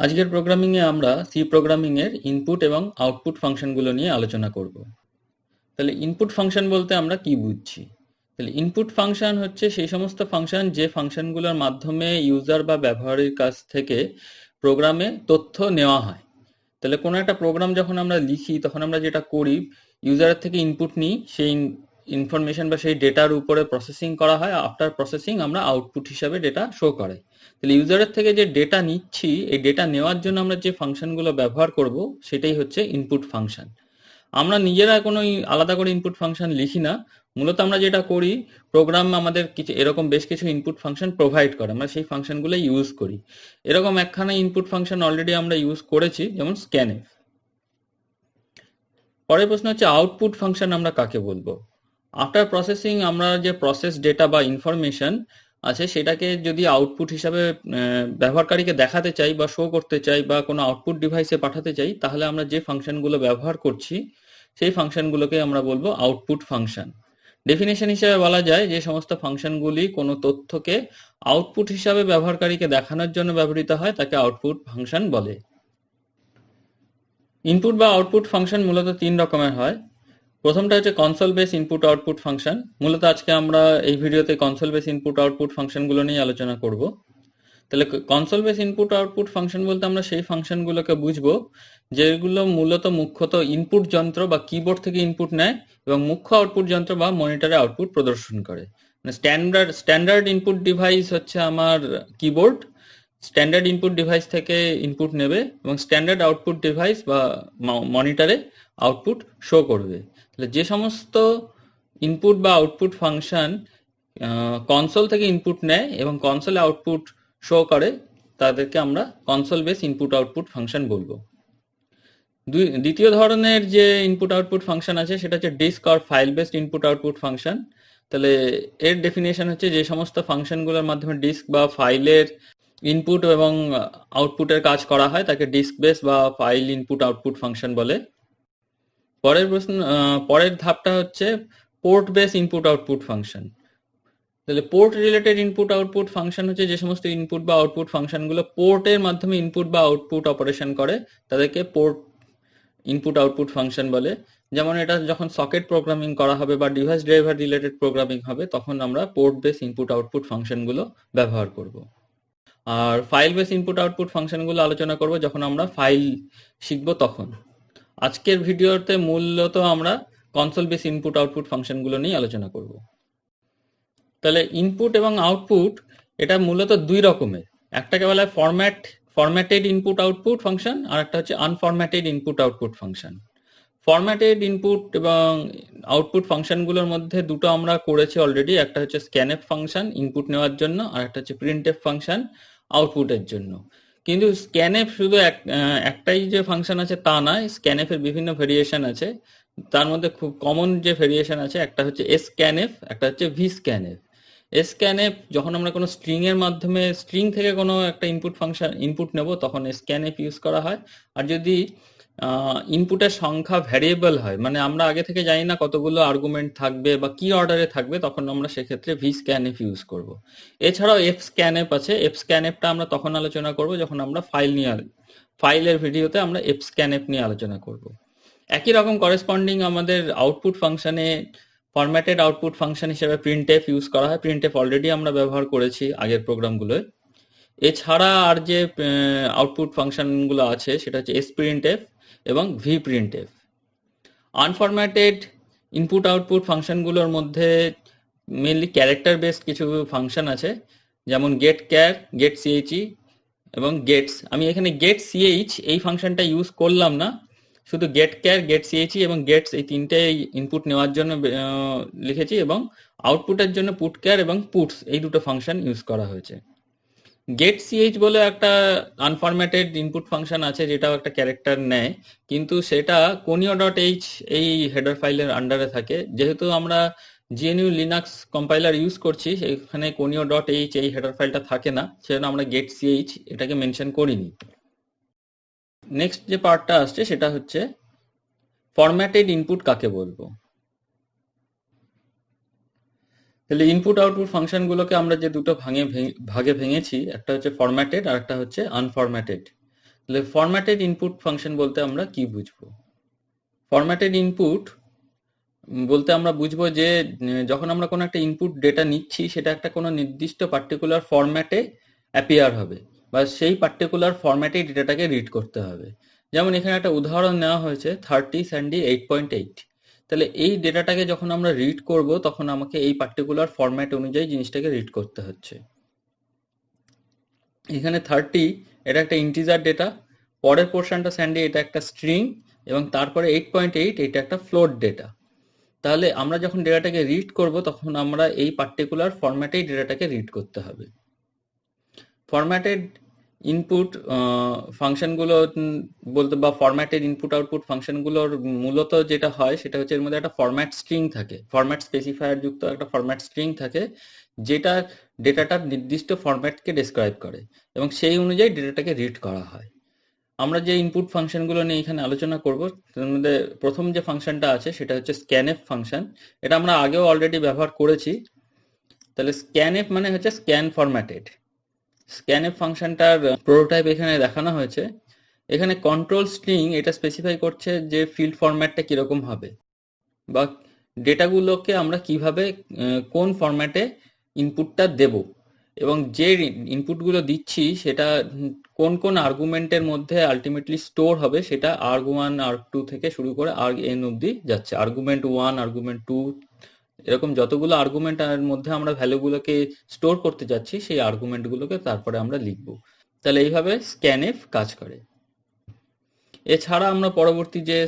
আজকের প্রোগ্রামিং এ আমরা C programming এর ইনপুট এবং আউটপুট ফাংশনগুলো নিয়ে আলোচনা করব। তাহলে ইনপুট ফাংশন বলতে আমরা কি বুঝছি? তাহলে ইনপুট ফাংশন হচ্ছে সেই সমস্ত ফাংশন যে ফাংশনগুলোর মাধ্যমে ইউজার বা ব্যবহারের কাছ থেকে প্রোগ্রামে তথ্য নেওয়া হয়। তাহলে কোনো একটা প্রোগ্রাম যখন আমরা লিখি তখন আমরা যেটা করি, ইউজারের থেকে ইনপুট নিই, সেই ইনফরমেশন বা সেই ডেটার উপরে প্রসেসিং করা হয়, আফটার প্রসেসিং আমরা আউটপুট হিসাবে ডেটা শো করে। তাহলে ইউজারের থেকে যে ডেটা নিচ্ছি, এই ডেটা নেওয়ার জন্য আমরা যে ফাংশনগুলো ব্যবহার করব সেটাই হচ্ছে ইনপুট ফাংশন। আমরা নিজেরা কোনো আলাদা করে ইনপুট ফাংশন লিখি না। মূলত আমরা যেটা করি, প্রোগ্রাম আমাদের কিছু এরকম বেশ কিছু ইনপুট ফাংশন প্রোভাইড করে, আমরা সেই ফাংশনগুলো ইউজ করি। এরকম একখানা ইনপুট ফাংশন অলরেডি আমরা ইউজ করেছি, যেমন স্ক্যানএফ। পরের প্রশ্ন হচ্ছে আউটপুট ফাংশন আমরা কাকে বলবো? আফটার প্রসেসিং আমরা যে প্রসেস ডেটা বা ইনফরমেশন আছে সেটাকে যদি আউটপুট হিসাবে ব্যবহারকারীকে দেখাতে চাই বা শো করতে চাই বা কোনো আউটপুট ডিভাইসে পাঠাতে চাই, তাহলে আমরা যে ফাংশনগুলো ব্যবহার করছি সেই ফাংশনগুলোকে আমরা বলবো আউটপুট ফাংশন। ডেফিনেশন হিসেবে বলা যায় যে সমস্ত ফাংশনগুলি কোনো তথ্যকে আউটপুট হিসাবে ব্যবহারকারীকে দেখানোর জন্য ব্যবহৃত হয় তাকে আউটপুট ফাংশন বলে। ইনপুট বা আউটপুট ফাংশন মূলত তিন রকমের হয়। প্রথমটা হচ্ছে console base input output function. মূলত আজকে আমরা এই ভিডিওতে কনসোল বেস ইনপুট আউটপুট ফাংশনগুলো নিয়ে আলোচনা করব। তাহলে console base input output function বলতে আমরা সেই ফাংশনগুলোকে বুঝবো যেগুলো মূলত মুখ্যত ইনপুট যন্ত্র বা কিবোর্ড থেকে ইনপুট নেয় এবং মুখ্য আউটপুট যন্ত্র বা মনিটরে আউটপুট প্রদর্শন করে। স্ট্যান্ডার্ড ইনপুট ডিভাইস হচ্ছে আমার কিবোর্ড, স্ট্যান্ডার্ড ইনপুট ডিভাইস থেকে ইনপুট নেবে এবং স্ট্যান্ডার্ড আউটপুট ডিভাইস বা মনিটরে আউটপুট শো করবে। তাহলে যে সমস্ত ইনপুট বা আউটপুট ফাংশন কনসোল থেকে ইনপুট নেয় এবং কনসোলে আউটপুট শো করে তাদেরকে আমরা console base input output function বলবো। দ্বিতীয় ধরনের যে ইনপুট আউটপুট ফাংশন আছে সেটা হচ্ছে ডিস্ক আর file based input output function. তাহলে এর ডেফিনেশন হচ্ছে যে সমস্ত ফাংশনগুলোর মাধ্যমে ডিস্ক বা ফাইলের ইনপুট এবং আউটপুটের কাজ করা হয় তাকে ডিস্ক বেস বা ফাইল ইনপুট আউটপুট ফাংশন বলে। পরের ধাপটা হচ্ছে port base input output function. তাহলে port related input output function হচ্ছে যে সমস্ত ইনপুট বা আউটপুট ফাংশনগুলো পোর্টের মাধ্যমে ইনপুট বা আউটপুট অপারেশন করে তাদেরকে পোর্ট ইনপুট আউটপুট ফাংশন বলে। যেমন এটা যখন সকেট প্রোগ্রামিং করা হবে বা ডিভাইস ড্রাইভার রিলেটেড প্রোগ্রামিং হবে তখন আমরা পোর্ট বেস ইনপুট আউটপুট ফাংশনগুলো ব্যবহার করব। আর ফাইল বেস ইনপুট আউটপুট ফাংশনগুলো আলোচনা করব যখন আমরা ফাইল শিখবো তখন। আজকের ভিডিওতে মূলত আমরা কনসোল বেস ইনপুট আউটপুট ফাংশনগুলো নিয়ে আলোচনা করব। তাহলে ইনপুট এবং আউটপুট এটা মূলত দুই রকমের। একটাকে বলা হয় ফরম্যাটেড ইনপুট আউটপুট ফাংশন, আর একটা হচ্ছে unformatted input output function. Formatted input এবং আউটপুট ফাংশনগুলোর মধ্যে দুটো আমরা করেছি অলরেডি, একটা হচ্ছে স্ক্যানএফ ফাংশন ইনপুট নেওয়ার জন্য আর একটা হচ্ছে প্রিন্টএফ ফাংশন আউটপুটের জন্য। কিন্তু স্ক্যানএফ শুধু একটাই যে ফাংশন আছে তা নয়, স্ক্যানএফ এর বিভিন্ন ভেরিয়েশন আছে। তার মধ্যে খুব কমন যে ভেরিয়েশন আছে একটা হচ্ছে এসক্যানএফ, একটা হচ্ছে ভিস্ক্যানএফ। এসক্যানএফ যখন আমরা কোনো স্ট্রিং এর মাধ্যমে স্ট্রিং থেকে কোনো একটা ইনপুট ফাংশন ইনপুট নেব তখন এসক্যানএফ ইউজ করা হয়। আর যদি ইনপুটের সংখ্যা ভ্যারিয়েবল হয়, মানে আমরা আগে থেকে জানি না কতগুলো আর্গুমেন্ট থাকবে বা কি অর্ডারে থাকবে, তখন আমরা সেক্ষেত্রে ভিস্ক্যানএফ ইউজ করব। এছাড়াও এফস্ক্যানএফ আছে। এফস্ক্যানএফটা আমরা তখন আলোচনা করব যখন আমরা ফাইলের ভিডিওতে আমরা এফস্ক্যানএফ নিয়ে আলোচনা করব। একই রকম করেসপন্ডিং আমাদের আউটপুট ফাংশনে ফরম্যাটেড আউটপুট ফাংশন হিসেবে প্রিন্টএফ ইউজ করা হয়। প্রিন্টএফ অলরেডি আমরা ব্যবহার করেছি আগের প্রোগ্রামগুলোয়। এছাড়া আর যে আউটপুট ফাংশনগুলো আছে সেটা হচ্ছে এসপ্রিন্টএফ এবং ভিপ্রিন্টএফ। আনফরম্যাটেড ইনপুট আউটপুট ফাংশনগুলোর মধ্যে মেনলি ক্যারেক্টার বেসড কিছু ফাংশন আছে, যেমন গেট ক্যার, গেট সিএইচই এবং গেটস। আমি এখানে গেট সিএইচ এই ফাংশনটা ইউজ করলাম না, শুধু গেট ক্যার, গেট সিএইচই এবং গেটস এই তিনটে ইনপুট নেওয়ার জন্য লিখেছি এবং আউটপুটের জন্য পুট ক্যার এবং পুটস এই দুটো ফাংশন ইউজ করা হয়েছে। গেট সিএইচ বলে একটা আনফরম্যাটেড ইনপুট ফাংশন আছে যেটাও একটা ক্যারেক্টার নেয়, কিন্তু সেটা conio.h এই হেডার ফাইলের আন্ডারে থাকে। যেহেতু আমরা জিএনইউ লিনাক্স কম্পাইলার ইউজ করছি সেখানে conio.h এই হেডার ফাইলটা থাকে না, সেজন্য আমরা গেট সিএইচ এটাকে মেনশন করিনি। নেক্সট যে পার্টটা আসছে সেটা হচ্ছে ফরম্যাটেড ইনপুট কাকে বলবো। তাহলে ইনপুট আউটপুট ফাংশনগুলোকে আমরা যে দুটো ভাগে ভেঙেছি, একটা হচ্ছে ফরম্যাটেড আর একটা হচ্ছে আনফরম্যাটেড। তাহলে ফরম্যাটেড ইনপুট ফাংশন বলতে আমরা কি বুঝবো? ফরম্যাটেড ইনপুট বলতে আমরা বুঝবো যে যখন আমরা কোনো একটা ইনপুট ডেটা নিচ্ছি সেটা একটা কোনো নির্দিষ্ট পার্টিকুলার ফরম্যাটে অ্যাপিয়ার হবে বা সেই পার্টিকুলার ফরম্যাটেই ডেটাটাকে রিড করতে হবে। যেমন এখানে একটা উদাহরণ নেওয়া হয়েছে 30 স্যান্ডি 8.8। তাহলে এই ডেটাটাকে যখন আমরা রিড করব তখন আমাকে এই পার্টিকুলার ফরম্যাট অনুযায়ী জিনিসটাকে রিড করতে হচ্ছে। এখানে 30 এটা একটা ইন্টিজার ডেটা, পরের পোর্শনটা স্যান্ডি এটা একটা স্ট্রিং, এবং তারপরে 8.8 এটা একটা ফ্লোট ডেটা। তাহলে আমরা যখন ডেটাটাকে রিড করব তখন আমরা এই পার্টিকুলার ফরম্যাটেই ডেটাটাকে রিড করতে হবে। ফরম্যাটেড ইনপুট ফাংশনগুলো বলতে বা ফরম্যাটেড ইনপুট আউটপুট ফাংশনগুলোর মূলত যেটা হয় সেটা হচ্ছে এর মধ্যে একটা ফরম্যাট স্ট্রিং থাকে, ফরম্যাট স্পেসিফায়ার যুক্ত একটা ফরম্যাট স্ট্রিং থাকে যেটা ডেটাটার নির্দিষ্ট ফরম্যাটকে ডেসক্রাইব করে এবং সেই অনুযায়ী ডেটাটাকে রিড করা হয়। আমরা যে ইনপুট ফাংশনগুলো নিয়ে এখানে আলোচনা করব তার মধ্যে প্রথম যে ফাংশনটা আছে সেটা হচ্ছে স্ক্যানএফ ফাংশন। এটা আমরা আগেও অলরেডি ব্যবহার করেছি। তাহলে স্ক্যানএফ মানে হচ্ছে স্ক্যান ফরম্যাটেড। স্ক্যানএফ ফাংশনটার প্রোটোটাইপ এখানে দেখানো হয়েছে। এখানে কন্ট্রোল স্ট্রিং এটা স্পেসিফাই করছে যে ফিল্ড ফরম্যাটটা কিরকম হবে বা ডেটাগুলোকে আমরা কিভাবে কোন ফরম্যাটে ইনপুটটা দেব এবং যে ইনপুটগুলো দিচ্ছি সেটা কোন কোন আর্গুমেন্টের মধ্যে আলটিমেটলি স্টোর হবে সেটা arg1 arg2 থেকে শুরু করে argn অবধি যাচ্ছে। আর্গুমেন্ট 1 আর্গুমেন্ট 2 এরকম যতগুলো আর্গুমেন্ট এর মধ্যে আমরা ভ্যালুগুলোকে স্টোর করতে যাচ্ছি সেই আর্গুমেন্টগুলোকে তারপরে আমরা লিখব। তাহলে এইভাবে স্ক্যানএফ কাজ করে। এছাড়া আমরা পরবর্তী যে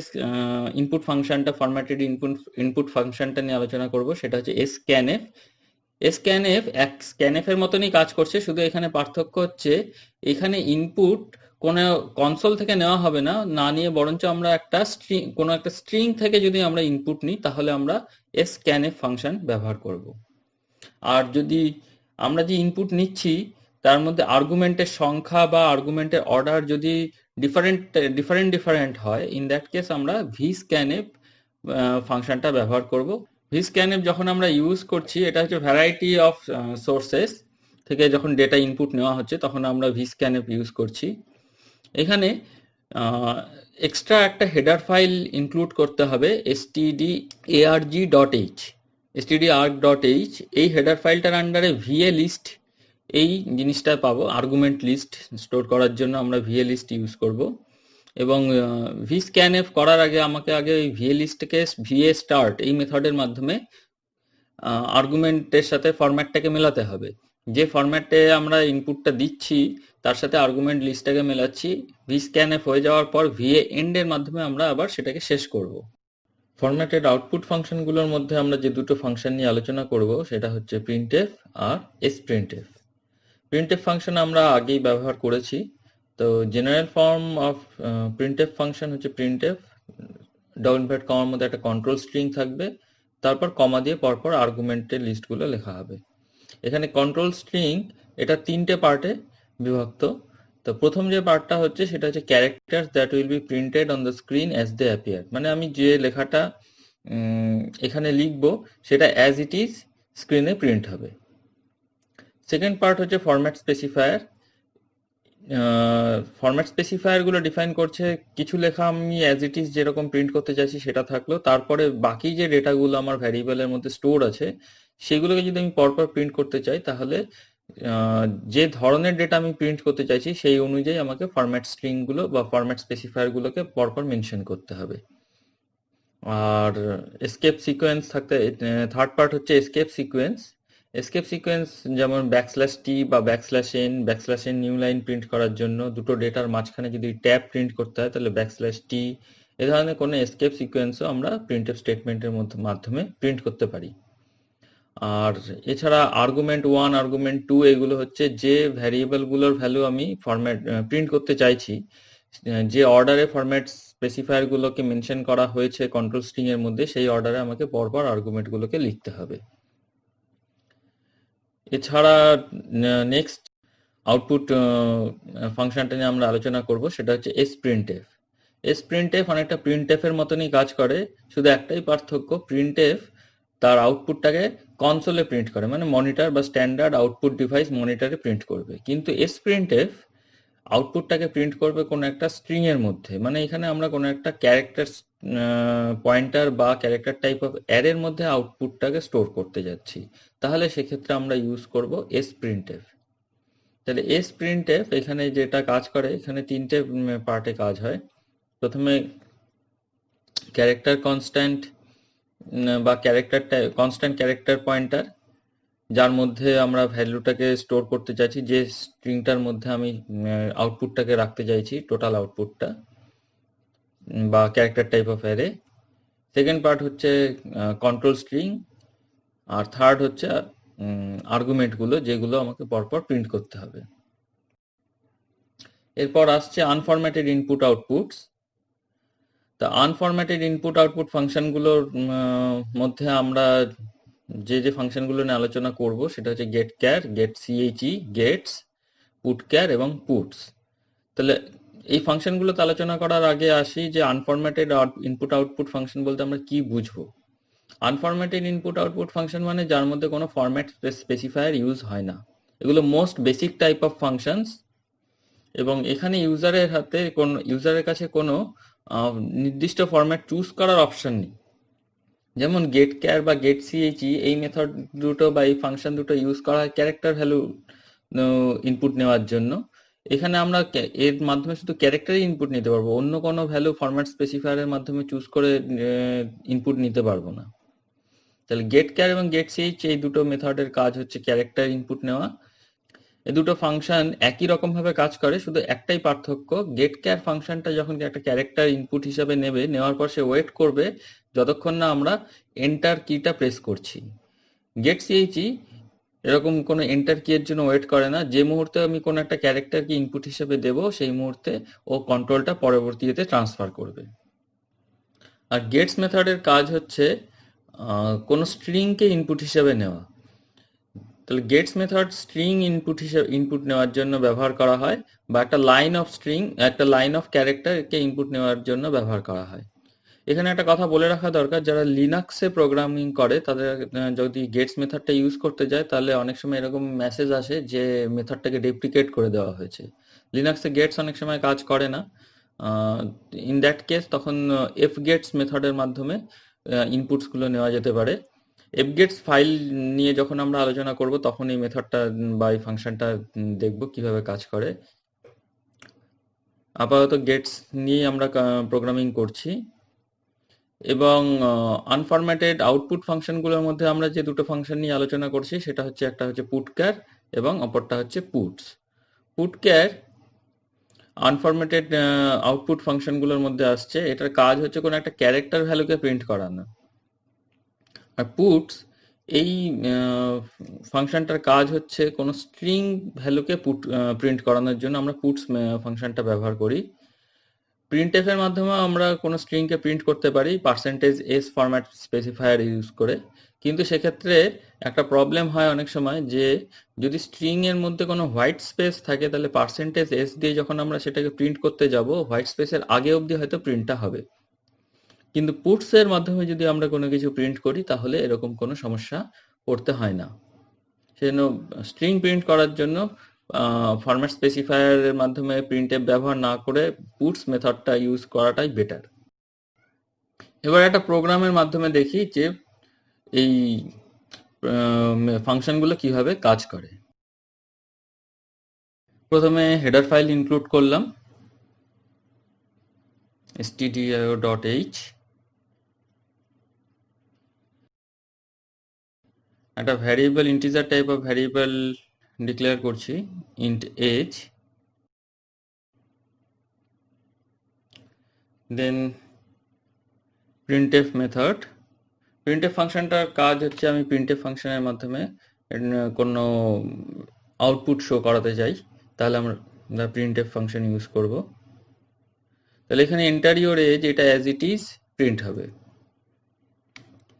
ইনপুট ফাংশনটা ফরম্যাটেড ইনপুট ফাংশনটা নিয়ে আলোচনা করব সেটা হচ্ছে scanf। scanf scanf এর মতনই কাজ করছে, শুধু এখানে পার্থক্য হচ্ছে এখানে ইনপুট কোনো কনসোল থেকে নেওয়া হবে না, না নিয়ে বরঞ্চ আমরা একটা স্ট্রিং কোনো একটা স্ট্রিং থেকে যদি আমরা ইনপুট নিই তাহলে আমরা scanf ফাংশন ব্যবহার করব। আর যদি আমরা যে ইনপুট নিচ্ছি তার মধ্যে আর্গুমেন্টের সংখ্যা বা আর্গুমেন্টের অর্ডার যদি ডিফারেন্ট হয়, ইন দ্যাট কেস আমরা vscanf ফাংশনটা ব্যবহার করব। vscanf যখন আমরা ইউজ করছি এটা হচ্ছে ভ্যারাইটি অফ সোর্সেস থেকে যখন ডেটা ইনপুট নেওয়া হচ্ছে তখন আমরা vscanf ইউজ করছি। এখানে এক্সট্রা একটা হেডার ফাইল ইনক্লুড করতে হবে stdarg.h। stdarg.h এই হেডার ফাইলটার আন্ডারে va লিস্ট এই জিনিসটা পাবো, আর্গুমেন্ট লিস্ট স্টোর করার জন্য আমরা va লিস্ট ইউজ করব। এবং vscanf করার আগে আমাকে আগে ওই va লিস্টকে va start এই মেথডের মাধ্যমে আর্গুমেন্টের সাথে ফরম্যাটটাকে মেলাতে হবে। যে ফরম্যাটে আমরা ইনপুটটা দিচ্ছি তার সাথে আর্গুমেন্ট লিস্টটাকে মেলাচ্ছি। vscanf হয়ে যাওয়ার পর va end এর মাধ্যমে আমরা আবার সেটাকে শেষ করব। ফরম্যাটেড আউটপুট ফাংশনগুলোর মধ্যে আমরা যে দুটো ফাংশন নিয়ে আলোচনা করব সেটা হচ্ছে printf আর sprintf। printf ফাংশন আমরা আগেই ব্যবহার করেছি। তো general form of printf function হচ্ছে printf ডাবল ইনভার্ট কমার মধ্যে একটা কন্ট্রোল স্ট্রিং থাকবে, তারপর কমা দিয়ে পরপর আর্গুমেন্টের লিস্টগুলো লেখা হবে। এখানে কন্ট্রোল স্ট্রিং এটা তিনটে পার্টে বিভক্ত। তো প্রথম যে পার্টটা হচ্ছে সেটা হচ্ছে characters that will be printed on the screen as they appear, মানে আমি যে লেখাটা এখানে লিখবো সেটা অ্যাজ ইট ইজ স্ক্রিনে প্রিন্ট হবে। সেকেন্ড পার্ট হচ্ছে ফরম্যাট স্পেসিফায়ার। ফরম্যাট স্পেসিফায়ার গুলো ডিফাইন করছে কিছু লেখা আমি অ্যাজ ইট ইজ যেরকম প্রিন্ট করতে চাইছি সেটা থাকলো, তারপরে বাকি যে ডেটাগুলো আমার ভ্যারিয়েবলের মধ্যে স্টোর আছে সেগুলোকে যদি আমি পরপর প্রিন্ট করতে চাই তাহলে যে ধরনের ডেটা আমি প্রিন্ট করতে চাইছি সেই অনুযায়ী আমাকে ফরম্যাট স্ট্রিং গুলো বা ফরম্যাট স্পেসিফায়ার গুলোকে পরপর মেনশন করতে হবে। আর এসকেপ সিকোয়েন্স থাকতে থার্ড পার্ট হচ্ছে এসকেপ সিকোয়েন্স। এসকেপ সিকোয়েন্স যেমন \t বা \n নিউ লাইন প্রিন্ট করার জন্য দুটো ডেটার মাঝখানে যদি ট্যাব প্রিন্ট করতে হয় তাহলে \t এ ধরনের কোনো এসকেপ সিকোয়েন্সও আমরা প্রিন্টএফ স্টেটমেন্টের মাধ্যমে প্রিন্ট করতে পারি। আর এছাড়া আর্গুমেন্ট 1 আর্গুমেন্ট 2 এগুলো হচ্ছে যে ভ্যারিয়েবলগুলোর ভ্যালু আমি ফরম্যাট প্রিন্ট করতে চাইছি, যে অর্ডারে ফরম্যাট স্পেসিফায়ার গুলোকে মেনশন করা হয়েছে কন্ট্রোল স্ট্রিং এর মধ্যে সেই অর্ডারে আমাকে পরপর আর্গুমেন্ট গুলোকে লিখতে হবে। এছাড়া নেক্সট আউটপুট ফাংশনটা নিয়ে আমরা আলোচনা করব সেটা হচ্ছে sprintf। sprintf অনেকটা printf এর মতনই কাজ করে, শুধু একটাই পার্থক্য printf তার আউটপুটটাকে কনসোলে প্রিন্ট করে, মানে মনিটর বা স্ট্যান্ডার্ড আউটপুট ডিভাইস মনিটরে প্রিন্ট করবে। কিন্তু sprintf আউটপুটটাকে প্রিন্ট করবে কোনো একটা স্ট্রিং এর মধ্যে, মানে এখানে আমরা কোনো একটা ক্যারেক্টার পয়েন্টার বা ক্যারেক্টার টাইপ অফ অ্যারের মধ্যে আউটপুটটাকে স্টোর করতে যাচ্ছি, তাহলে সেক্ষেত্রে আমরা ইউজ করব sprintf। তাহলে sprintf এখানে যেটা কাজ করে, এখানে তিনটে পার্টে কাজ হয়। প্রথমে ক্যারেক্টার কনস্ট্যান্ট বা কনস্ট্যান্ট ক্যারেক্টার পয়েন্টার, যার মধ্যে আমরা ভ্যালুটাকে স্টোর করতে চাইছি, যে স্ট্রিংটার মধ্যে আমি আউটপুটটাকে রাখতে চাইছি, টোটাল আউটপুটটা, বা character type of array. Second part হচ্ছে কন্ট্রোল স্ট্রিং, আর থার্ড হচ্ছে আর্গুমেন্টগুলো, যেগুলো আমাকে পরপর প্রিন্ট করতে হবে। এরপর আসছে আনফরম্যাটেড ইনপুট আউটপুটস। তা আনফরম্যাটেড ইনপুট আউটপুট ফাংশনগুলোর মধ্যে আমরা যে ফাংশনগুলো নিয়ে আলোচনা করব সেটা হচ্ছে gate car, gate সিএইচই, Gates, put car এবং পুটস। তাহলে এই ফাংশনগুলোতে আলোচনা করার আগে আসি যে আনফরম্যাটেড ইনপুট আউটপুট ফাংশন বলতে আমরা কি বুঝবো। আনফরম্যাটেড ইনপুট আউটপুট ফাংশন মানে যার মধ্যে কোনো ফরম্যাট স্পেসিফায়ার ইউজ হয় না। এগুলো most basic type of functions, এবং এখানে ইউজারের কাছে কোনো নির্দিষ্ট ফরম্যাট চুজ করার অপশন নেই। যেমন গেট ক্যার বা গেট সিএইচই, এই মেথড দুটো বা এই ফাংশন দুটো ইউজ করা হয় ক্যারেক্টার ভ্যালু ইনপুট নেওয়ার জন্য। এখানে আমরা এর মাধ্যমে শুধু ক্যারেক্টারই ইনপুট নিতে পারবো, অন্য কোনো ভ্যালু ফরম্যাট স্পেসিফায়ারের মাধ্যমে চুজ করে ইনপুট নিতে পারবো না। তাহলে গেট ক্যার এবং গেট সিএইচ এই দুটো মেথডের কাজ হচ্ছে ক্যারেক্টার ইনপুট নেওয়া। এই দুটো ফাংশন একই রকম ভাবে কাজ করে, শুধু একটাই পার্থক্য, গেট ক্যার ফাংশনটা যখন একটা ক্যারেক্টার ইনপুট হিসাবে নেওয়ার পর সে ওয়েট করবে যতক্ষণ না আমরা এন্টার কিটা প্রেস করছি। গেট সিএইচই এরকম কোনো এন্টার কি এর জন্য ওয়েট করে না, যে মুহূর্তে আমি কোনো একটা ক্যারেক্টারকে ইনপুট হিসেবে দেব সেই মুহূর্তে ও কন্ট্রোলটা পরবর্তীতে ট্রান্সফার করবে। আর গেটস মেথডের কাজ হচ্ছে কোনো স্ট্রিংকে ইনপুট হিসেবে নেওয়া। তাহলে গেটস মেথড স্ট্রিং ইনপুট নেওয়ার জন্য ব্যবহার করা হয়, বা একটা লাইন অফ ক্যারেক্টারকে ইনপুট নেওয়ার জন্য ব্যবহার করা হয়। এখানে একটা কথা বলে রাখা দরকার, যারা লিনাক্সে প্রোগ্রামিং করে তাদের যদি গেটস মেথডটা ইউজ করতে যায় তাহলে অনেক সময় এরকম মেসেজ আসে যে মেথডটাকে ডেপ্রিকেট করে দেওয়া হয়েছে। লিনাক্সে গেটস অনেক সময় কাজ করে না। ইন দ্যাট কেস তখন এফ গেটস মেথডের মাধ্যমে ইনপুটসগুলো নেওয়া যেতে পারে। এফগেটস ফাইল নিয়ে যখন আমরা আলোচনা করব তখন এই মেথডটা বা এই ফাংশনটা দেখব কিভাবে কাজ করে। আপাতত গেটস নিয়ে আমরা প্রোগ্রামিং করছি। এবং আনফরম্যাটেড আউটপুট ফাংশনগুলোর মধ্যে আমরা যে দুটো ফাংশন নিয়ে আলোচনা করছি সেটা হচ্ছে, একটা হচ্ছে পুটক্যার এবং অপরটা হচ্ছে পুটস। পুটক্যার আনফরম্যাটেড আউটপুট ফাংশনগুলোর মধ্যে আসছে। এটার কাজ হচ্ছে কোনো একটা ক্যারেক্টার ভ্যালুকে প্রিন্ট করানো। আর পুটস এই ফাংশনটার কাজ হচ্ছে কোনো স্ট্রিং ভ্যালুকে প্রিন্ট করানোর জন্য আমরা পুটস ফাংশনটা ব্যবহার করি। প্রিন্টএফ এর মাধ্যমে আমরা কোনো স্ট্রিংকে প্রিন্ট করতে পারি %s ফরম্যাট স্পেসিফায়ার ইউজ করে, কিন্তু সেক্ষেত্রে একটা প্রবলেম হয় অনেক সময় যে যদি স্ট্রিং এর মধ্যে কোনো হোয়াইট স্পেস থাকে তাহলে %s দিয়ে যখন আমরা সেটাকে প্রিন্ট করতে যাব হোয়াইট স্পেসের আগে অবধি হয়তো প্রিন্টটা হবে, কিন্তু পুটস এর মাধ্যমে যদি আমরা কোনো কিছু প্রিন্ট করি তাহলে এরকম কোনো সমস্যা পড়তে হয় না। সেজন্য স্ট্রিং প্রিন্ট করার জন্য ফরম্যাট স্পেসিফায়ারের মাধ্যমে প্রিন্টএফ ব্যবহার না করে পুটস মেথডটা ইউজ করাটাই বেটার। এবার একটা প্রোগ্রামের মাধ্যমে দেখি যে এই ফাংশনগুলো কিভাবে কাজ করে। প্রথমে হেডার ফাইল ইনক্লুড করলাম stdio.h, একটা variable integer type of variable declare করছি int age, দেন printf মেথড। printf ফাংশনটার কাজ হচ্ছে আমি printf ফাংশনের মাধ্যমে কোনো আউটপুট শো করাতে চাই, তাহলে আমরা printf ফাংশন ইউজ করব। তাহলে এখানে enter your age, এটা as it is প্রিন্ট হবে।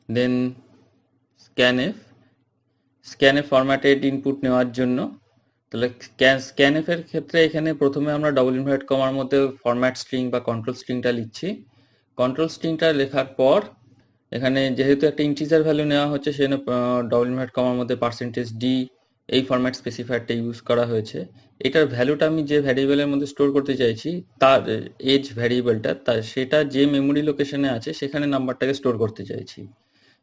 দেন scanf ফরম্যাটেড ইনপুট নেওয়ার জন্য, তাহলে scanf এর ক্ষেত্রে এখানে প্রথমে আমরা ডবল ইনভার্ট কমার মধ্যে ফরম্যাট স্ট্রিং বা কন্ট্রোল স্ট্রিংটা লিখছি। কন্ট্রোল স্ট্রিংটা লেখার পর এখানে যেহেতু একটা ইন্টিজার ভ্যালু নেওয়া হচ্ছে সেজন্য ডবল ইনভার্ট কমার মধ্যে %d এই ফরম্যাট স্পেসিফায়ারটা ইউজ করা হয়েছে। এটার ভ্যালুটা আমি যে ভ্যারিয়েবলের মধ্যে স্টোর করতে চাইছি তার এজ ভ্যারিয়েবলটা সেটা যে মেমোরি লোকেশনে আছে সেখানে নাম্বারটাকে স্টোর করতে চাইছি।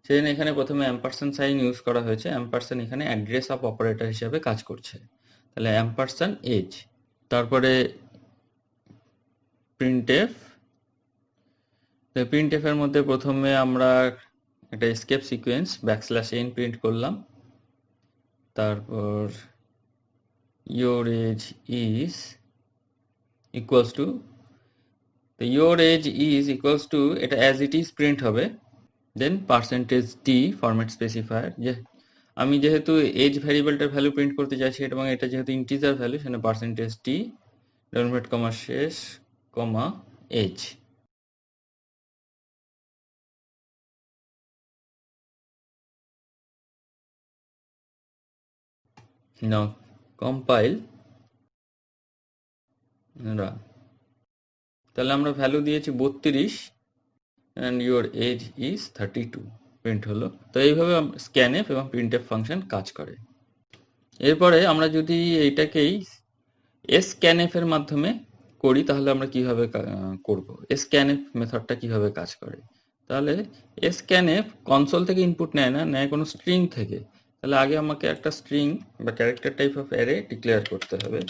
সেজন্য এখানে প্রথমে অ্যাম্পারস্যান্ড সাইন ইউজ করা হয়েছে। অ্যাম্পারস্যান্ড এখানে অ্যাড্রেস অফ অপারেটর হিসাবে কাজ করছে। তাহলে অ্যাম্পারস্যান্ড এজ, তারপরে প্রিন্টএফ। প্রিন্টএফ এর মধ্যে প্রথমে আমরা একটা এসকেপ সিকোয়েন্স \n প্রিন্ট করলাম। তারপর your age is equals to, তো your age is equals to এটা as it is প্রিন্ট হবে। দেন %t ফরম্যাট স্পেসিফায়ার, যে আমি যেহেতু এজ ভ্যারিয়েবলটার ভ্যালু প্রিন্ট করতে চাইছি এবং এটা যেহেতু ইন্টিজার ভ্যালু, সেখানে %t ডাবল ব্র্যাকেট কমা শেষ কমা এজ। নাও কম্পাইল রান। তাহলে আমরা ভ্যালু দিয়েছি 32 and your age is 32 print হলো। তো এইভাবে scanf এবং printf ফাংশন কাজ করে। এরপরে আমরা যদি এইটাকেই scanf এর মাধ্যমে করি তাহলে আমরা কিভাবে করব, scanf মেথডটা কিভাবে কাজ করে। তাহলে scanf কনসোল থেকে ইনপুট নেয় না, নেয় কোনো স্ট্রিং থেকে। তাহলে আগে আমাকে একটা স্ট্রিং বা character type of array declare করতে হবে।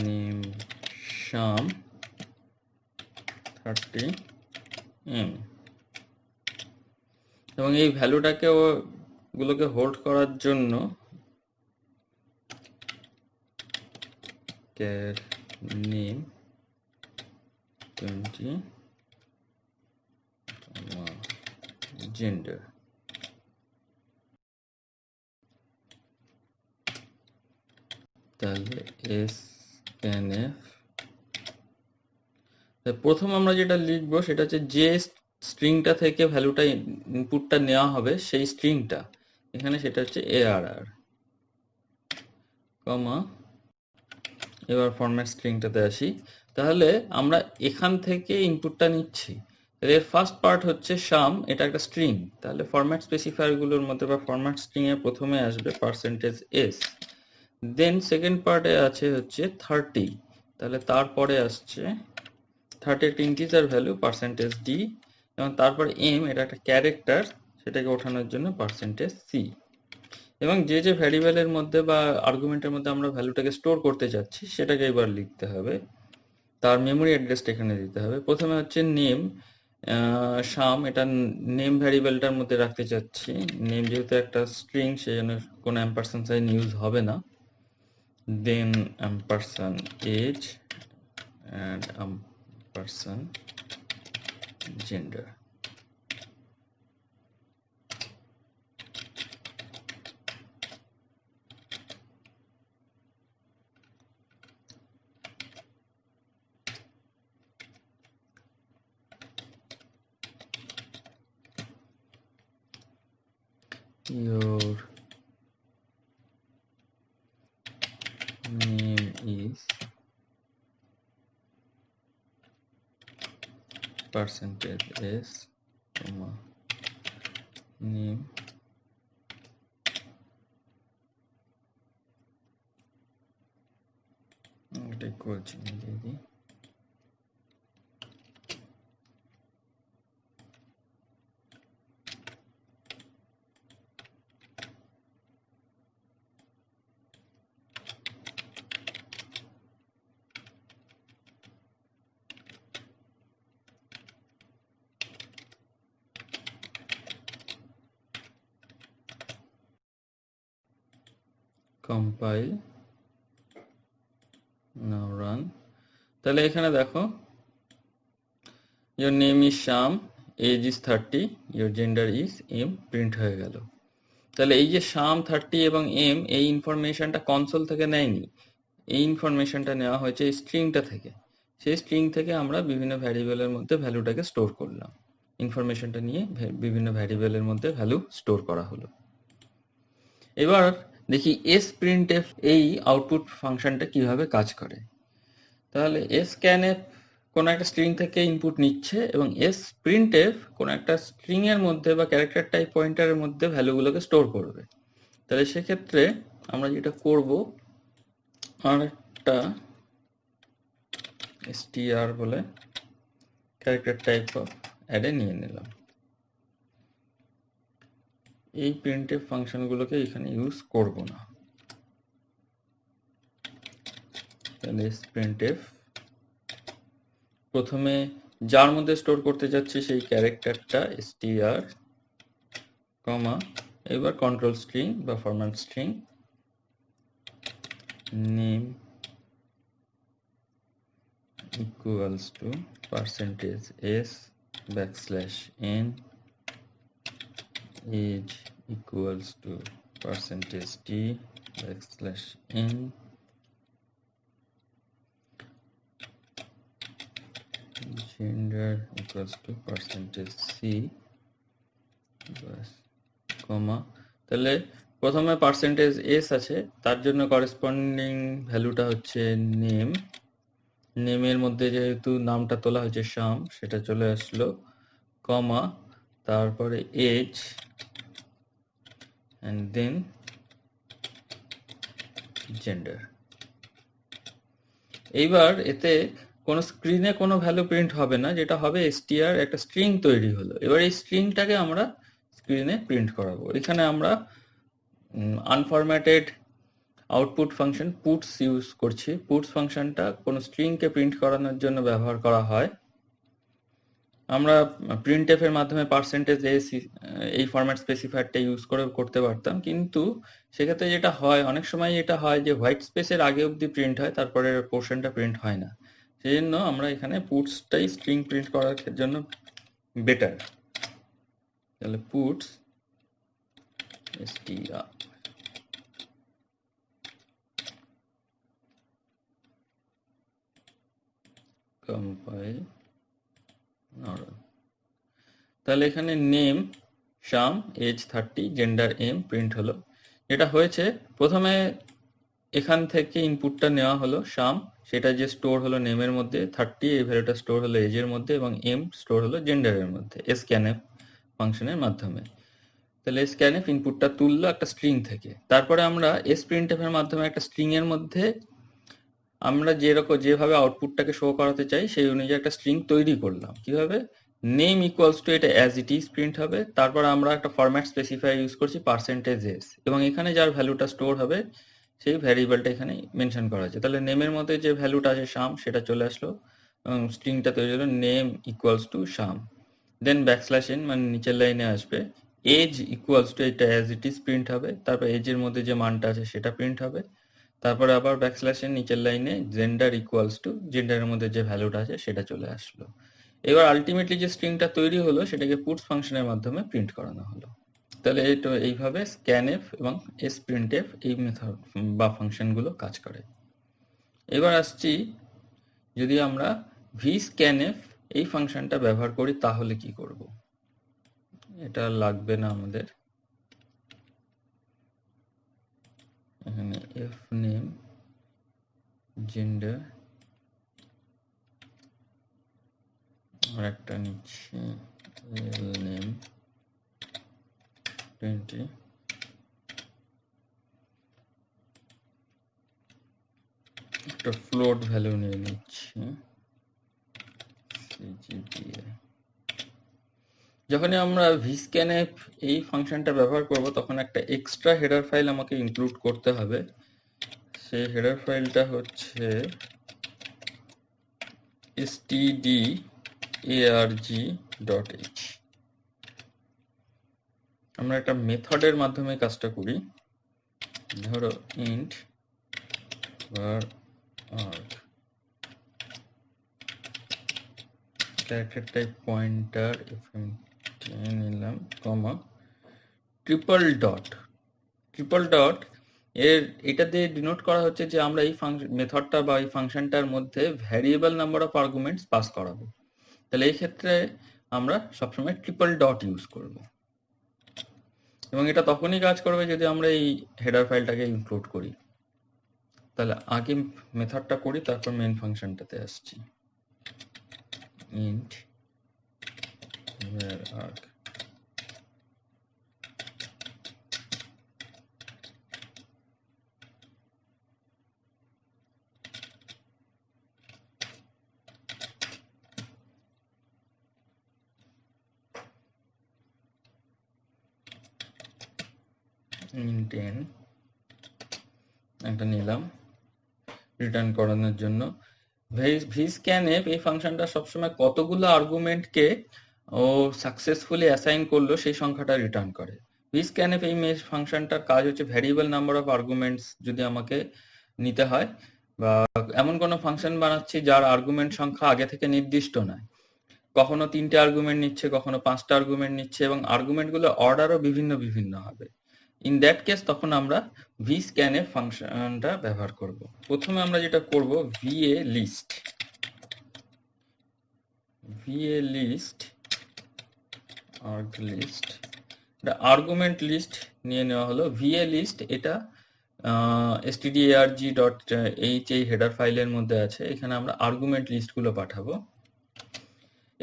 name sham 30m, এবং এই ভ্যালুটাকে গুলোকে হোল্ড করার জন্য name 20 gender। তাহলে scanf, প্রথম আমরা যেটা লিখবো সেটা হচ্ছে যে স্ট্রিংটা থেকে ভ্যালুটা ইনপুটটা নেওয়া হবে সেই স্ট্রিংটা, এখানে সেটা হচ্ছে arr, কমা এবার ফরম্যাট স্ট্রিংটাতে আসি। তাহলে আমরা এখান থেকে ইনপুটটা নিচ্ছি। এর ফার্স্ট পার্ট হচ্ছে শাম, এটা একটা স্ট্রিং। তাহলে ফরম্যাট স্পেসিফায়ার গুলোর মধ্যে বা ফরম্যাট স্ট্রিং এ প্রথমে আসবে %s, দেন সেকেন্ড পার্টে আছে হচ্ছে 30, তাহলে তারপরে আসছে 30 একটা ইন্টিজার ভ্যালু %d, এবং তারপর m এটা একটা ক্যারেক্টার, সেটাকে ওঠানোর জন্য %c, এবং যে যে ভ্যারিয়েবলের মধ্যে বা আর্গুমেন্টের মধ্যে আমরা ভ্যালুটাকে স্টোর করতে যাচ্ছি সেটাকে এবার লিখতে হবে, তার মেমোরি অ্যাড্রেসটা এখানে দিতে হবে। প্রথমে হচ্ছে নেম শাম, এটা নেম ভ্যারিয়েবলটার মধ্যে রাখতে চাচ্ছি। নেম যেহেতু একটা স্ট্রিং সেই জন্য কোনো অ্যাম্পারস্যান্ড সাইন ইউজ হবে না। দেন ampersand age and ampersand gender। Your name is %s, name এটা করছি দিদি। Compile, now run. তাহলে এখানে দেখো your name is Sham, age is 30, your gender is m print হয়ে গেল। তাহলে এই যে শাম 30 এবং m, এই ইনফরমেশনটা কনসোল থেকে নেয়নি, এই ইনফরমেশনটা নেওয়া হয়েছে এই স্ট্রিংটা থেকে। সেই স্ট্রিং থেকে আমরা বিভিন্ন ভ্যারিয়েবলের মধ্যে ভ্যালুটাকে স্টোর করলাম। ইনফরমেশনটা নিয়ে বিভিন্ন ভ্যারিয়েবলের মধ্যে ভ্যালু স্টোর করা হলো। এবার দেখি sprintf এই আউটপুট ফাংশনটা কিভাবে কাজ করে। তাহলে scanf কোনো একটা স্ট্রিং থেকে ইনপুট নিচ্ছে এবং এস প্রিন্টএফ কোনো একটা স্ট্রিং এর মধ্যে বা ক্যারেক্টার টাইপ পয়েন্টারের মধ্যে ভ্যালুগুলোকে স্টোর করবে। তাহলে সেক্ষেত্রে আমরা যেটা করব, আর একটা str বলে ক্যারেক্টার টাইপ অফ অ্যারে নিয়ে নিলাম। এই প্রিন্টএফ ফাংশনগুলোকে এখানে ইউজ করব না। তাহলে প্রিন্টএফ প্রথমে যার মধ্যে স্টোর করতে যাচ্ছি সেই ক্যারেক্টারটা str, কমা, এবার কন্ট্রোল স্ট্রিং বা format string name equals to %s \n, age equals to %t \n, gender equals to %c, কমা। তাহলে প্রথমে %s আছে, তার জন্য করেসপন্ডিং ভ্যালুটা হচ্ছে নেম। নেমের মধ্যে যেহেতু নামটা তোলা হয়েছে শ্যাম, সেটা চলে আসলো, কমা, তারপরে এজ and then gender। এইবার এতে কোনো স্ক্রিনে কোনো ভ্যালু প্রিন্ট হবে না, যেটা হবে str একটা স্ট্রিং তৈরি হলো। এবার এই স্ট্রিংটাকে আমরা স্ক্রিনে প্রিন্ট করাবো। এখানে আমরা আনফরম্যাটেড আউটপুট ফাংশন পুটস ইউজ করছি। পুটস ফাংশনটা কোনো স্ট্রিংকে প্রিন্ট করানোর জন্য ব্যবহার করা হয়। আমরা প্রিন্টএফ এর মাধ্যমে %s এই ফরম্যাট স্পেসিফায়ারটা ইউজ করে করতে পারতাম, কিন্তু সেক্ষেত্রে যেটা হয়, অনেক সময় এটা হয় যে হোয়াইট স্পেসের আগে অবধি প্রিন্ট হয়, তারপরে পোর্শনটা প্রিন্ট হয় না। সেই জন্য আমরা এখানে পুটসটাই স্ট্রিং প্রিন্ট করার জন্য বেটার। তাহলে পুটস str কম্পাইল। তাহলে এখানে নেম শ্যাম, এজ 30, জেন্ডার এম প্রিন্ট হলো। যেটা হয়েছে, প্রথমে এখান থেকে ইনপুটটা নেওয়া হলো শ্যাম, সেটা যে স্টোর হলো নেমের মধ্যে, 30 এই ভ্যালুটা স্টোর হলো এজের মধ্যে, এবং এম স্টোর হলো জেন্ডারের মধ্যে scanf ফাংশনের মাধ্যমে। তাহলে scanf ইনপুটটা তুললো একটা স্ট্রিং থেকে। তারপরে আমরা sprintf এর মাধ্যমে একটা স্ট্রিং এর মধ্যে আমরা যেভাবে আউটপুটটাকে শো করাতে চাই সেই অনুযায়ী একটা স্ট্রিং তৈরি করলাম। কিভাবে? নেম ইকুয়ালস টু এটা অ্যাজ ইট ইজ প্রিন্ট হবে। তারপর আমরা একটা ফরম্যাট স্পেসিফায়ার ইউজ করছি %s, এবং এখানে যার ভ্যালুটা স্টোর হবে সেই ভ্যারিয়েবলটা এখানে মেনশন করা আছে। তাহলে নেমের মধ্যে যে ভ্যালুটা আছে শ্যাম, সেটা চলে আসলো, এবং স্ট্রিংটা তৈরি হলো name equals to Shyam. Then \n মানে নিচের লাইনে আসবে এজ ইকুয়ালস টু এটা অ্যাজ ইট ইজ প্রিন্ট হবে। তারপর এজের মধ্যে যে মানটা আছে সেটা প্রিন্ট হবে। তারপরে আবার \n নিচের লাইনে জেন্ডার ইকুয়ালস টু জেন্ডারের মধ্যে যে ভ্যালুটা আছে সেটা চলে আসলো। এবার আলটিমেটলি যে স্ট্রিংটা তৈরি হলো সেটাকে পুটস ফাংশনের মাধ্যমে প্রিন্ট করানো হলো। তাহলে এটা এইভাবে scanf এবং sprintf এই মেথড বা ফাংশনগুলো কাজ করে। এবার আসছি, যদি আমরা vscanf এই ফাংশনটা ব্যবহার করি তাহলে কি করব। এটা লাগবে না আমাদের। এখানে fname gender আর একটা নিচ্ছি name 20, একটা ফ্লোট ভ্যালু নিয়ে নিচ্ছি CGPA। যখনই আমরা vscanf এই ফাংশনটা ব্যবহার করব তখন একটা এক্সট্রা হেডার ফাইল আমাকে ইনক্লুড করতে হবে। সেই হেডার ফাইলটা হচ্ছে stdarg.h। আমরা একটা মেথডের মাধ্যমে কাজটা করি। ধরো int var arg, character type pointer নিলাম, কমা, ট্রিপল ডট এর এটা দিয়ে ডিনোট করা হচ্ছে যে আমরা এই মেথডটা বা এই ফাংশনটার মধ্যে variable number of arguments pass করাবো। তাহলে এই ক্ষেত্রে আমরা সবসময় ট্রিপল ডট ইউজ করব, এবং এটা তখনই কাজ করবে যদি আমরা এই হেডার ফাইলটাকে ইনক্লুড করি। তাহলে আগে মেথডটা করি, তারপর মেইন ফাংশনটাতে আসছি। int var arg int n একটা নিলাম রিটার্ন করানোর জন্য। vscanf এই ফাংশনটা সবসময় কতগুলো আর্গুমেন্টকে ও সাকসেসফুলি অ্যাসাইন করলো সেই সংখ্যাটা রিটার্ন করে। vscanf এই ফাংশনটার কাজ হচ্ছে ভ্যারিয়েবল নাম্বার অফ আর্গুমেন্টস যদি আমাকে নিতে হয়, বা এমন কোনো ফাংশন বানাচ্ছি যার আর্গুমেন্ট সংখ্যা আগে থেকে নির্দিষ্ট নয়, কখনো 3টে আর্গুমেন্ট নিচ্ছে, কখনো 5টা আর্গুমেন্ট নিচ্ছে, এবং আর্গুমেন্টগুলো অর্ডারও বিভিন্ন বিভিন্ন হবে। ইন দ্যাট কেস তখন আমরা vscanf ফাংশনটা ব্যবহার করব। প্রথমে আমরা যেটা করব, va list arg list argument list নিয়ে নেওয়া হলো। va list এটা stdarg.h এই হেডার ফাইলের মধ্যে আছে। এখানে আমরা আর্গুমেন্ট লিস্টগুলো পাঠাবো,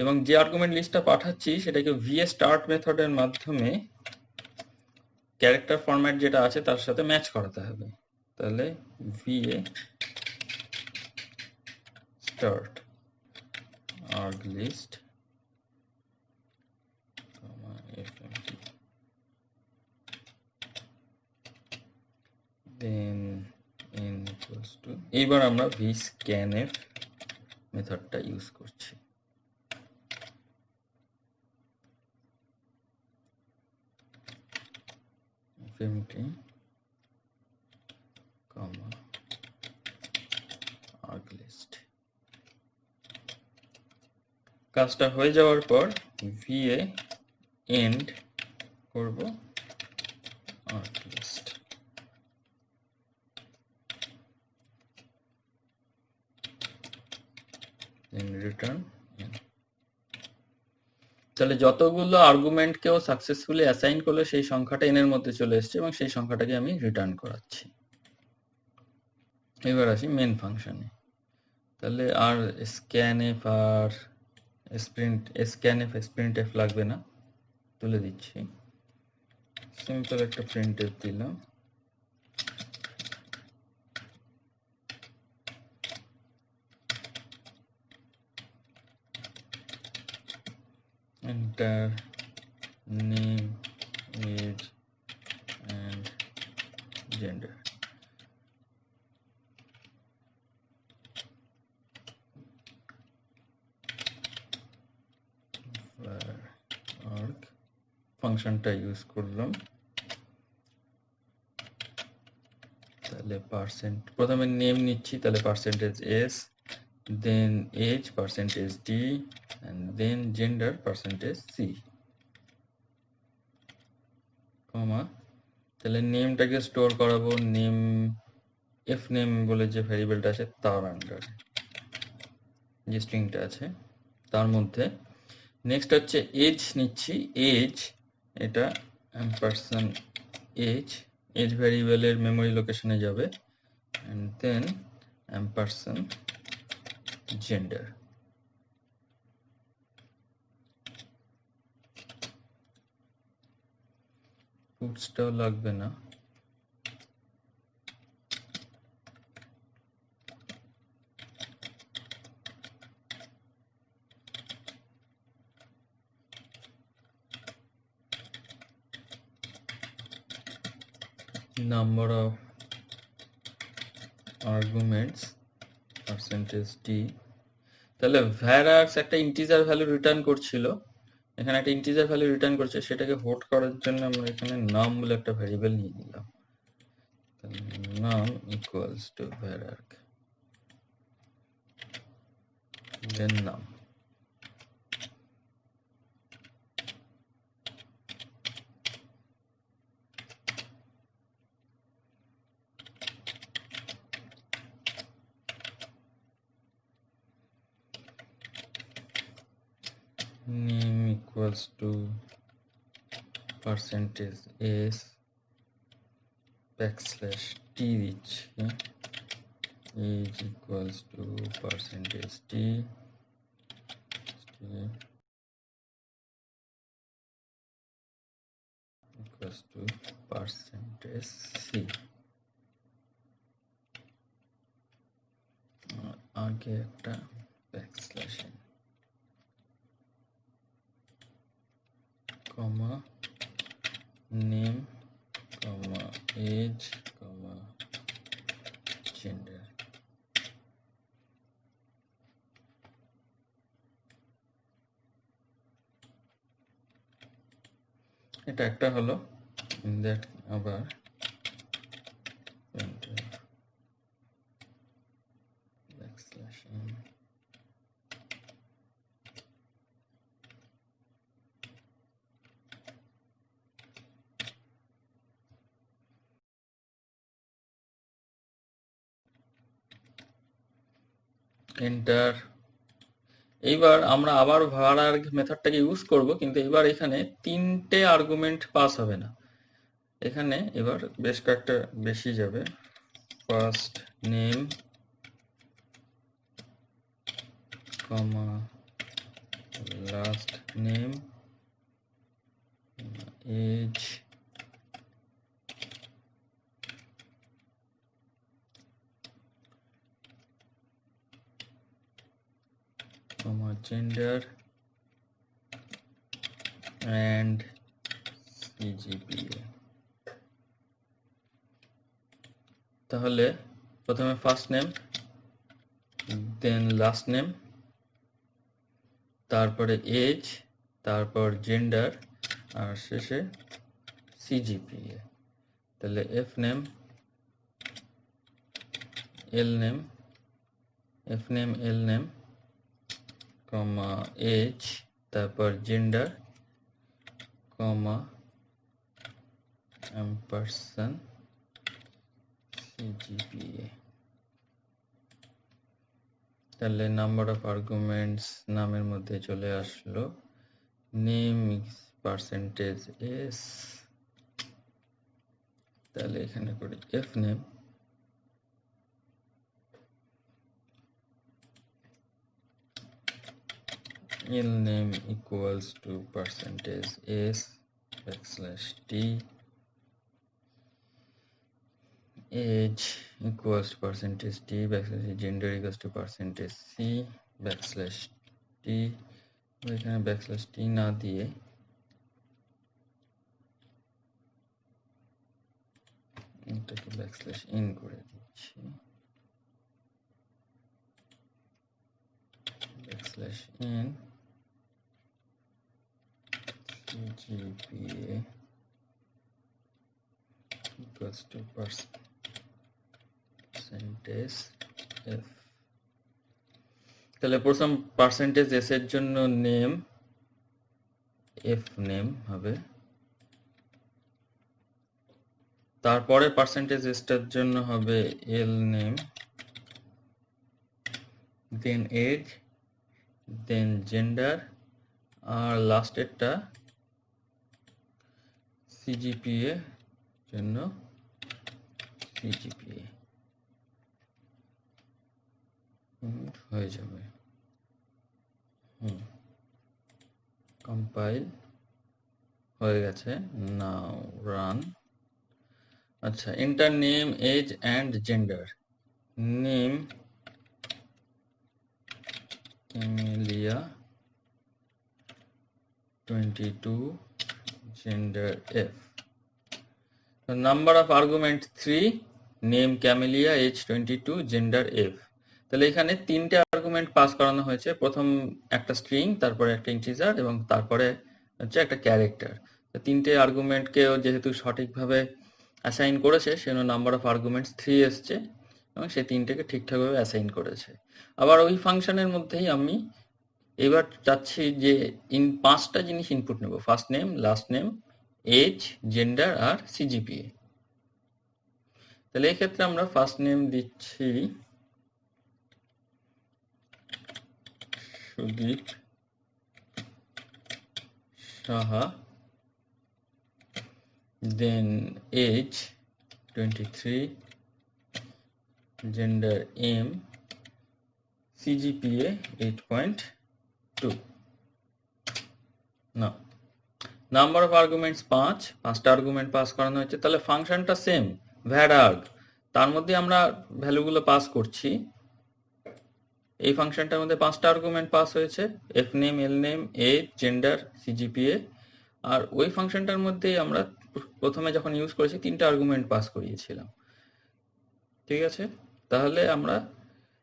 এবং যে আর্গুমেন্ট লিস্টটা পাঠাচ্ছি সেটাকে va start মেথডের মাধ্যমে ক্যারেক্টার ফরম্যাট যেটা আছে তার সাথে ম্যাচ করাতে হবে। তাহলে va start arg list fmt then n equals to, এইবার আমরা vscanf মেথডটা ইউজ করছি। fmt arg list কাজটা হয়ে যাওয়ার পর va end করব arg list, then return n। তাহলে যতগুলো আর্গুমেন্ট কেও সাকসেসফুলি অ্যাসাইন করলো সেই সংখ্যাটা n এর মধ্যে চলে এসেছে, এবং সেই সংখ্যাটাকে আমি রিটার্ন করাচ্ছি। এবার আসি মেন ফাংশনে। তাহলে আর scanf আর sprintf লাগবে না, তুলে দিচ্ছি। সিম্পল একটা printf দিলাম, enter name, age and gender। arg ফাংশনটা ইউজ করলাম। তাহলে প্রথমে নেম নিচ্ছি, তাহলে %s, then age %d, and then gender %c, কমা। তাহলে নেমটাকে স্টোর করাবো নেম fname বলে যে ভ্যারিয়েবলটা আছে তার আন্ডারে, যে স্ট্রিংটা আছে তার মধ্যে। নেক্সট হচ্ছে এজ নিচ্ছি, এজ এটা এজ ভ্যারিয়েবলের মেমরি লোকেশনে যাবে, and then gender। পুটসটাও লাগবে না, number of arguments %d। তাহলে var একটা ইন্টিজার ভ্যালু রিটার্ন করছিল, এখানে একটা ইন্টিজার ভ্যালু রিটার্ন করছে, সেটাকে হোল্ড করার জন্য আমরা এখানে নাম বলে একটা ভ্যারিয়েবল নিয়ে নিলাম। নাম ইকুয়ালস টু var then নাম। name equals to %s \t দিচ্ছি, age equals to %d, equals to percentage C. আগে একটা backslash n, comma name, comma age, comma gender. এটা একটা হলো। দ্যাট আবার ব্যাকস্ল্যাশ n, এন্টার। এইবার আমরা আবার ভাড়ার মেথডটাকে ইউজ করব, কিন্তু এবার এখানে তিনটে আর্গুমেন্ট পাস হবে না। এখানে এবার বেশ কয়েকটা বেশি যাবে। First name, comma last name, age, comma gender and CGPA. তাহলে প্রথমে first name, then last name, তারপরে এজ, তারপর জেন্ডার, আর শেষে CGPA। তাহলে F name, L name, F name, L name, comma age, তারপর জেন্ডার, কমা ampersand CGPA। তাহলে number of arguments নামের মধ্যে চলে আসলো। নেম পার্সেন্টেজ এস, তাহলে এখানে করি F name, L name equals two percentage S backslash T, age equals to percentage t backslash gender equals to percentage c backslash t। এখানে backslash টি না দিয়ে এটাকে ব্যাকস্ল্যাশ ইন করে দিচ্ছি, backslash in CGPA equals to percentage f। তাহলে প্রথম percentage S এর জন্য নেম এফ নেম হবে, তারপরে পার্সেন্টেজ এসটার জন্য হবে এল name, then age, then gender, আর লাস্টেরটা CGPA জন্য CGPA হয়ে যাবে। কম্পাইল হয়ে গেছে, নাও রান। আচ্ছা, enter name, age and gender. Name Camelia 22, gender F. The number of argument 3, name Camellia, age 22, gender F. তাহলে এখানে তিনটে আর্গুমেন্ট পাস করানো হয়েছে, প্রথম একটা স্ট্রিং, তারপরে একটা ইন্টিজার এবং তারপরে হচ্ছে একটা ক্যারেক্টার। তিনটে আর্গুমেন্টকেও যেহেতু সঠিকভাবে অ্যাসাইন করেছে সেজন্য নাম্বার অফ আর্গুমেন্টস 3 এসছে এবং সেই তিনটেকে ঠিকঠাকভাবে অ্যাসাইন করেছে। আবার ওই ফাংশনের মধ্যেই আমি এবার চাচ্ছি যে পাঁচটা জিনিস ইনপুট নেব, first name, last name, age, gender আর CGPA। তাহলে এক্ষেত্রে আমরা ফার্স্ট নেম দিচ্ছি Sudip Saha, then age 23, gender M, CGPA 8.2। না, নাম্বার অফ আর্গুমেন্টস 5টা আর্গুমেন্ট পাস করানো হয়েছে, তাহলে ফাংশনটা সেম, ভ্যাড আর্গ, তার মধ্যে আমরা ভ্যালুগুলো পাস করছি। এই ফাংশনটার মধ্যে 5টা আর্গুমেন্ট পাস হয়েছে, F name, L name, age, gender, CGPA. আর ওই ফাংশনটার মধ্যে আমরা প্রথমে যখন ইউজ করেছি 3টা আর্গুমেন্ট পাস করিয়েছিলাম। ঠিক আছে, তাহলে আমরা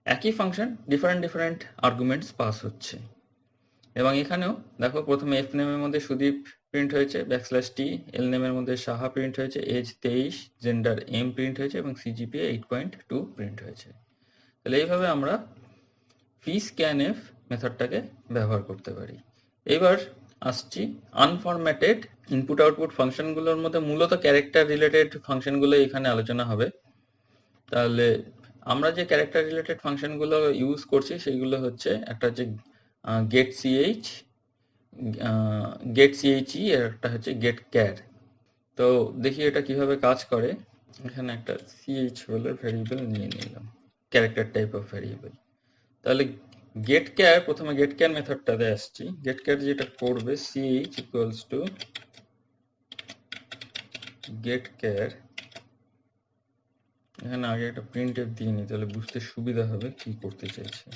একই ফাংশন ডিফারেন্ট আর্গুমেন্টস পাস হচ্ছে। এবং এখানেও দেখো, প্রথমে এফ নেমের মধ্যে সুদীপ প্রিন্ট হয়েছে, \t, এল নেমের মধ্যে সাহা প্রিন্ট হয়েছে, এজ 23, জেন্ডার এম প্রিন্ট হয়েছে এবং সিজিপিএ 8.2 প্রিন্ট হয়েছে। তাহলে এইভাবে আমরা pscanf মেথডটাকে ব্যবহার করতে পারি। এবার আসছি আনফরম্যাটেড ইনপুট আউটপুট ফাংশনগুলোর মধ্যে মূলত ক্যারেক্টার রিলেটেড ফাংশনগুলো এখানে আলোচনা হবে। তাহলে আমরা যে ক্যারেক্টার রিলেটেড ফাংশনগুলো ইউজ করছি সেগুলো হচ্ছে, একটা হচ্ছে গেট সিএইচই, আর একটা হচ্ছে গেট ক্যার। তো দেখি এটা কিভাবে কাজ করে। এখানে একটা সিএইচ হলো ভ্যারিয়েবল নিয়ে নিলাম, ক্যারেক্টার টাইপ অফ ভ্যারিয়েবল। তাহলে গেট ক্যার, প্রথমে গেট ক্যার মেথডটাতে আসছি। গেট ক্যার যেটা করবে, ch equals to get car, এখানে আগে একটা প্রিন্টএফ দিয়ে নি, তাহলে বুঝতে সুবিধা হবে কি করতে চাইছে।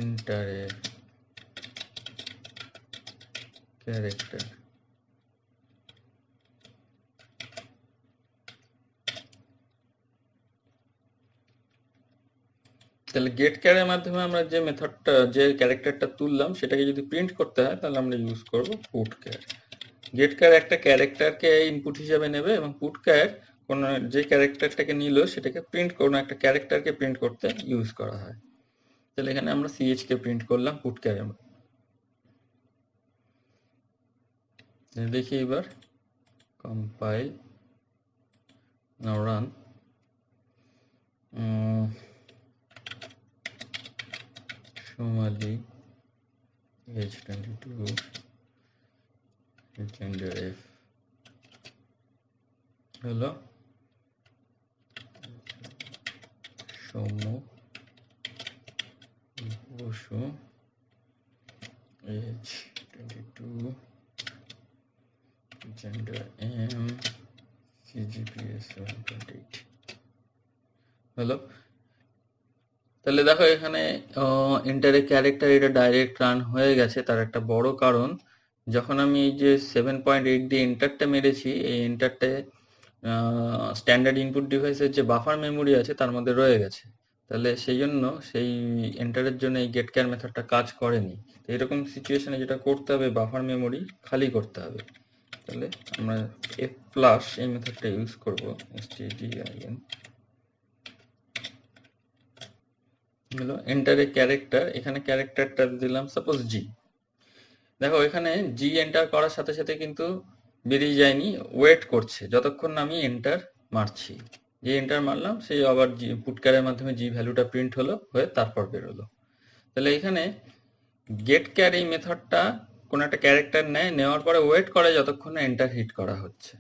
এন্টারে ক্যারেক্টার, তাহলে গেট ক্যারের মাধ্যমে আমরা যে মেথডটা, যে ক্যারেক্টারটা তুললাম সেটাকে যদি প্রিন্ট করতে হয় তাহলে আমরা ইউজ করব পুট ক্যার। গেট ক্যার একটা ক্যারেক্টারকে ইনপুট হিসাবে নেবে এবং পুট ক্যার কোন যে ক্যারেক্টারটাকে নিল সেটাকে প্রিন্ট, কোনো একটা ক্যারেক্টারকে প্রিন্ট করতে ইউজ করা হয়। তাহলে এখানে আমরা ch কে প্রিন্ট করলাম পুট ক্যারের। দেখি এবার compile, now run. Somali, age 22, gender F হলো, Soumya Basu, age 22, gender M, CGPA 7.8 হলো। তাহলে দেখো এখানে এন্টারে ক্যারেক্টার এটা ডাইরেক্ট রান হয়ে গেছে। তার একটা বড় কারণ, যখন আমি এই যে 7.8 দিয়ে এন্টারটা মেরেছি, এই এন্টারটা স্ট্যান্ডার্ড ইনপুট ডিভাইসের যে বাফার মেমোরি আছে তার মধ্যে রয়ে গেছে। তাহলে সেই জন্য সেই এন্টারের জন্য এই গেট ক্যার মেথডটা কাজ করেনি। তো এরকম সিচুয়েশনে যেটা করতে হবে, বাফার মেমোরি খালি করতে হবে। তাহলে আমরা f+ এই মেথডটা ইউজ করব, stdin হলো এন্টারে ক্যারেক্টার। এখানে ক্যারেক্টারটা দিলাম সাপোজ জি। দেখো এখানে জি এন্টার করার সাথে সাথে কিন্তু বেরিয়ে যায়নি, ওয়েট করছে যতক্ষণ না আমি এন্টার মারছি। যে এন্টার মারলাম সেই আবার জি পুটকারের মাধ্যমে জি ভ্যালুটা প্রিন্ট হলো, হয়ে তারপর বেরোলো। তাহলে এখানে গেট ক্যার এই মেথডটা কোনো একটা ক্যারেক্টার নেয়, নেওয়ার পরে ওয়েট করে যতক্ষণ না এন্টার হিট করা হচ্ছে।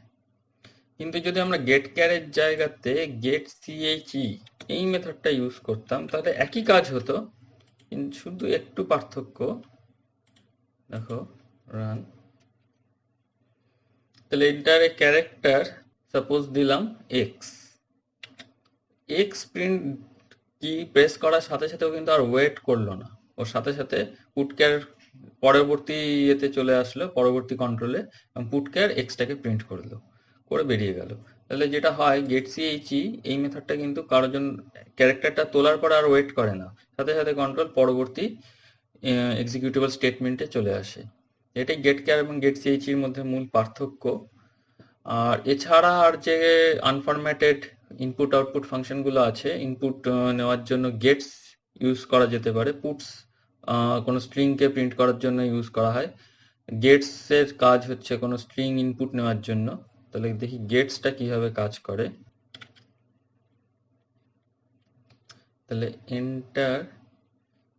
কিন্তু যদি আমরা গেট ক্যারের জায়গাতে গেট সিএইচই এই মেথডটা ইউজ করতাম তাহলে একই কাজ হতো, কিন্তু শুধু একটু পার্থক্য। দেখো রান, তাহলে এটার ক্যারেক্টার সাপোজ দিলাম এক্স প্রিন্ট কি প্রেস করার সাথে সাথেও কিন্তু আর ওয়েট করলো না, ওর সাথে সাথে পুটক্যার পরবর্তী ইয়েতে চলে আসলো, পরবর্তী কন্ট্রোলে, এবং পুটক্যার এক্সটাকে প্রিন্ট করলো, করে বেরিয়ে গেল। তাহলে যেটা হয়, গেট সিএইচই এই মেথডটা কিন্তু কারোর জন্য ক্যারেক্টারটা তোলার পর আর ওয়েট করে না, সাথে সাথে কন্ট্রোল পরবর্তী এক্সিকিউটেবল স্টেটমেন্টে চলে আসে। এটাই গেট ক্যার এবং গেট সিএইচইর মধ্যে মূল পার্থক্য। আর এছাড়া আর যে আনফরম্যাটেড ইনপুট আউটপুট ফাংশনগুলো আছে, ইনপুট নেওয়ার জন্য গেটস ইউজ করা যেতে পারে, পুটস কোনো স্ট্রিংকে প্রিন্ট করার জন্য ইউজ করা হয়। গেটসের কাজ হচ্ছে কোনো স্ট্রিং ইনপুট নেওয়ার জন্য। তাহলে দেখি গেটসটা কিভাবে কাজ করে। তাহলে এন্টার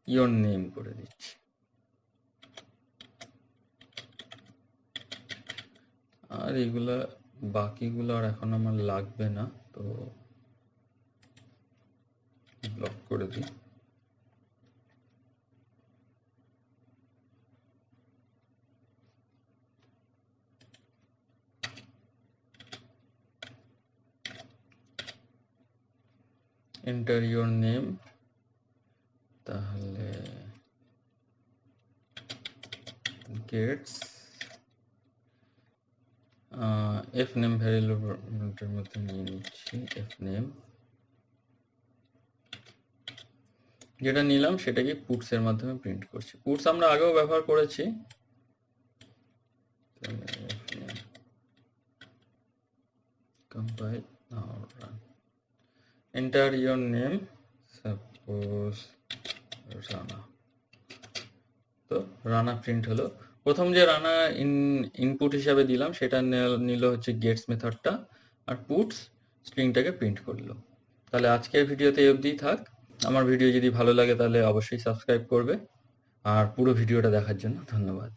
ইওর নেম করে দিচ্ছি, আর এগুলা বাকিগুলো আর এখন আমার লাগবে না, তো ব্লক করে দিই। এন্টার ইওর নেম, তাহলে গেটস এফ নেম ভ্যারিয়েবলের মধ্যে নিয়ে নিচ্ছি। এফ নেম যেটা নিলাম সেটাকে পুটস এর মাধ্যমে প্রিন্ট করছি। পুটস আমরা আগেও ব্যবহার করেছি। compile now run, enter your name, suppose Rana. তো রানা প্রিন্ট হলো। প্রথম যে রানা ইনপুট হিসাবে দিলাম সেটা নিল হচ্ছে গেটস মেথডটা, আর পুটস স্ট্রিংটাকে প্রিন্ট করলো। তাহলে আজকের ভিডিওতে এই অবধিই থাক। আমার ভিডিও যদি ভালো লাগে তাহলে অবশ্যই সাবস্ক্রাইব করবে, আর পুরো ভিডিওটা দেখার জন্য ধন্যবাদ।